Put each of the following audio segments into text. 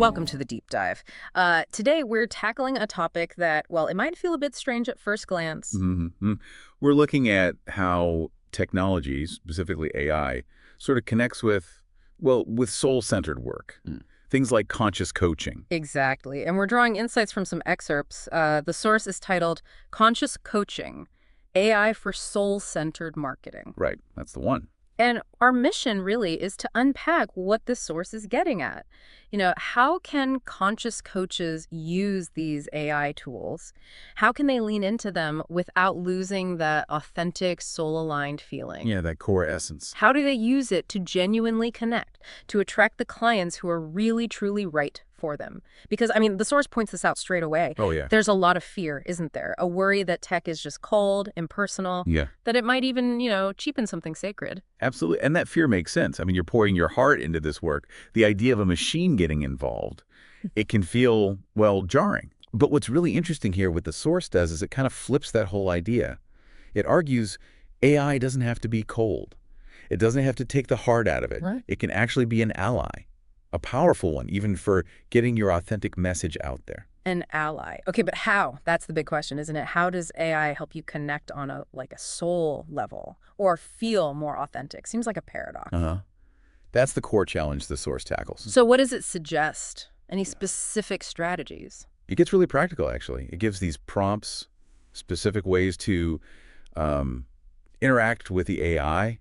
Welcome to the deep dive. Today, we're tackling a topic that, well, it might feel a bit strange at first glance. We're looking at how technology, specifically AI, sort of connects with soul-centered work. Things like conscious coaching. Exactly. And we're drawing insights from some excerpts. The source is titled Conscious Coaching, AI for Soul-Centered Marketing. Right, that's the one. And our mission really is to unpack what this source is getting at. How can conscious coaches use these AI tools? How can they lean into them without losing that authentic, soul-aligned feeling? Yeah, that core essence. How do they use it to genuinely connect, to attract the clients who are really, truly right for them? Because, the source points this out straight away. Oh, yeah. There's a lot of fear, isn't there? A worry that tech is just cold, impersonal, Yeah. that it might even, cheapen something sacred. Absolutely. And that fear makes sense. You're pouring your heart into this work. The idea of a machine getting involved, it can feel, well, jarring. But what's really interesting here, what the source does, is it kind of flips that whole idea. It argues AI doesn't have to be cold. It doesn't have to take the heart out of it. Right. It can actually be an ally, a powerful one, even for getting your authentic message out there. An ally. Okay, but how? That's the big question, isn't it? How does AI help you connect on a soul level or feel more authentic? Seems like a paradox. That's the core challenge the source tackles. So what does it suggest? Any specific strategies? It gets really practical, actually. It gives these prompts, specific ways to interact with the AI,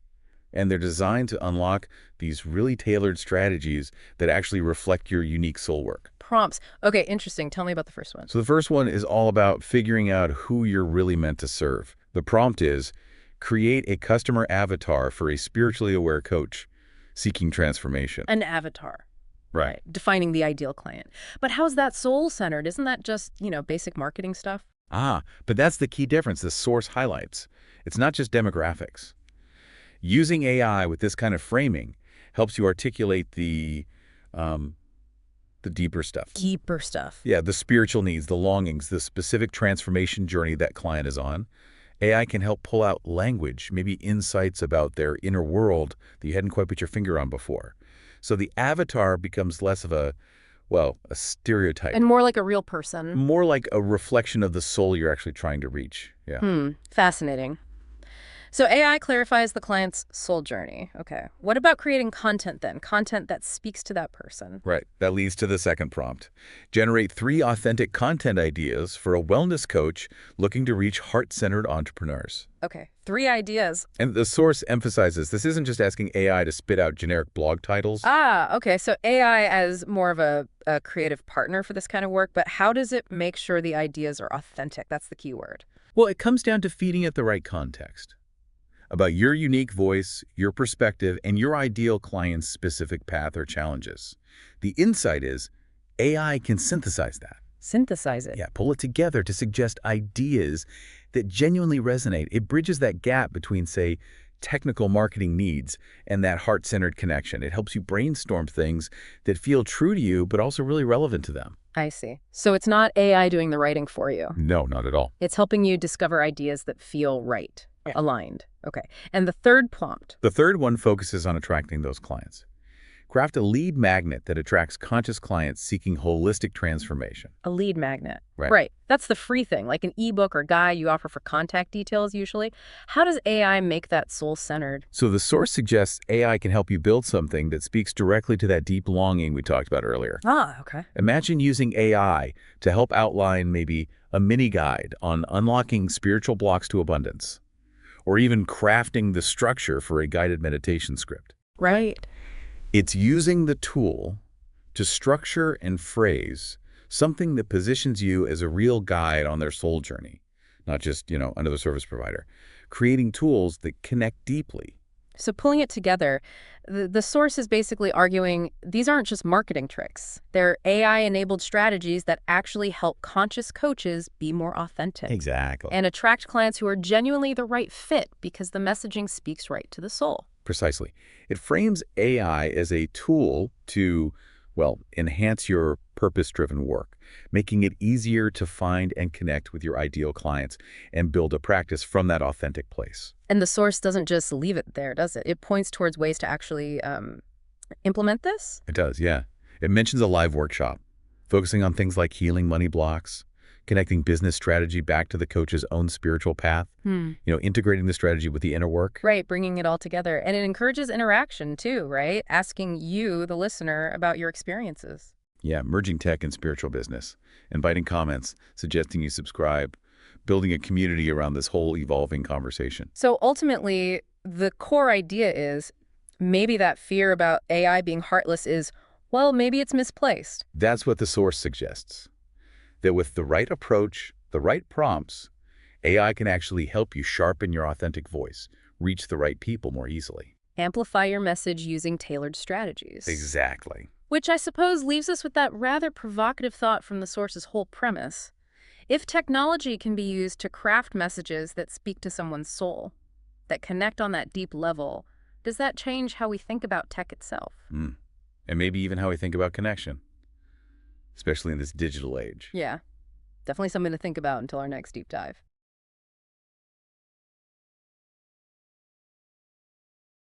and they're designed to unlock these really tailored strategies that actually reflect your unique soul work. Prompts. Okay, interesting. Tell me about the first one. So the first one is all about figuring out who you're really meant to serve. The prompt is, create a customer avatar for a spiritually aware coach seeking transformation. An avatar. Right. Defining the ideal client. But how's that soul-centered? Isn't that just, basic marketing stuff? But that's the key difference the source highlights. It's not just demographics. Using AI with this kind of framing helps you articulate the deeper stuff. Deeper stuff. Yeah, the spiritual needs, the longings, the specific transformation journey that client is on. AI can help pull out language, maybe insights about their inner world that you hadn't quite put your finger on before. So the avatar becomes less of a stereotype. And more like a real person. More like a reflection of the soul you're actually trying to reach. Yeah. Fascinating. So AI clarifies the client's soul journey. Okay. What about creating content then? Content that speaks to that person. Right. That leads to the second prompt. Generate 3 authentic content ideas for a wellness coach looking to reach heart-centered entrepreneurs. Okay. 3 ideas. And the source emphasizes this isn't just asking AI to spit out generic blog titles. Okay. So AI as more of a creative partner for this kind of work, but how does it make sure the ideas are authentic? That's the key word. Well, it comes down to feeding it the right context about your unique voice, your perspective, and your ideal client's specific path or challenges. The insight is AI can synthesize that. Synthesize it. Yeah, pull it together to suggest ideas that genuinely resonate. It bridges that gap between, say, technical marketing needs and that heart-centered connection. It helps you brainstorm things that feel true to you, but also really relevant to them. I see. So it's not AI doing the writing for you. No, not at all. It's helping you discover ideas that feel right, aligned. Okay. And the third prompt. The third one focuses on attracting those clients. Craft a lead magnet that attracts conscious clients seeking holistic transformation. A lead magnet. Right. That's the free thing, like an ebook or guide you offer for contact details usually. How does AI make that soul-centered? So the source suggests AI can help you build something that speaks directly to that deep longing we talked about earlier. Okay. Imagine using AI to help outline maybe a mini guide on unlocking spiritual blocks to abundance, or even crafting the structure for a guided meditation script. Right. It's using the tool to structure and phrase something that positions you as a real guide on their soul journey, not just, another service provider. Creating tools that connect deeply. So pulling it together, the source is basically arguing these aren't just marketing tricks. They're AI-enabled strategies that actually help conscious coaches be more authentic. Exactly. And attract clients who are genuinely the right fit because the messaging speaks right to the soul. Precisely. It frames AI as a tool to, enhance your purpose-driven work, making it easier to find and connect with your ideal clients and build a practice from that authentic place. And the source doesn't just leave it there, does it? It points towards ways to actually implement this? It does, yeah. It mentions a live workshop, focusing on things like healing money blocks, connecting business strategy back to the coach's own spiritual path, Hmm. integrating the strategy with the inner work. Right, bringing it all together. And it encourages interaction too, right? Asking you, the listener, about your experiences. Yeah, merging tech and spiritual business, inviting comments, suggesting you subscribe, building a community around this whole evolving conversation. So ultimately, the core idea is maybe that fear about AI being heartless is, well, maybe it's misplaced. That's what the source suggests, that with the right approach, the right prompts, AI can actually help you sharpen your authentic voice, reach the right people more easily. Amplify your message using tailored strategies. Exactly. Which I suppose leaves us with that rather provocative thought from the source's whole premise. If technology can be used to craft messages that speak to someone's soul, that connect on that deep level, does that change how we think about tech itself? Mm. And maybe even how we think about connection, especially in this digital age. Yeah, definitely something to think about until our next deep dive.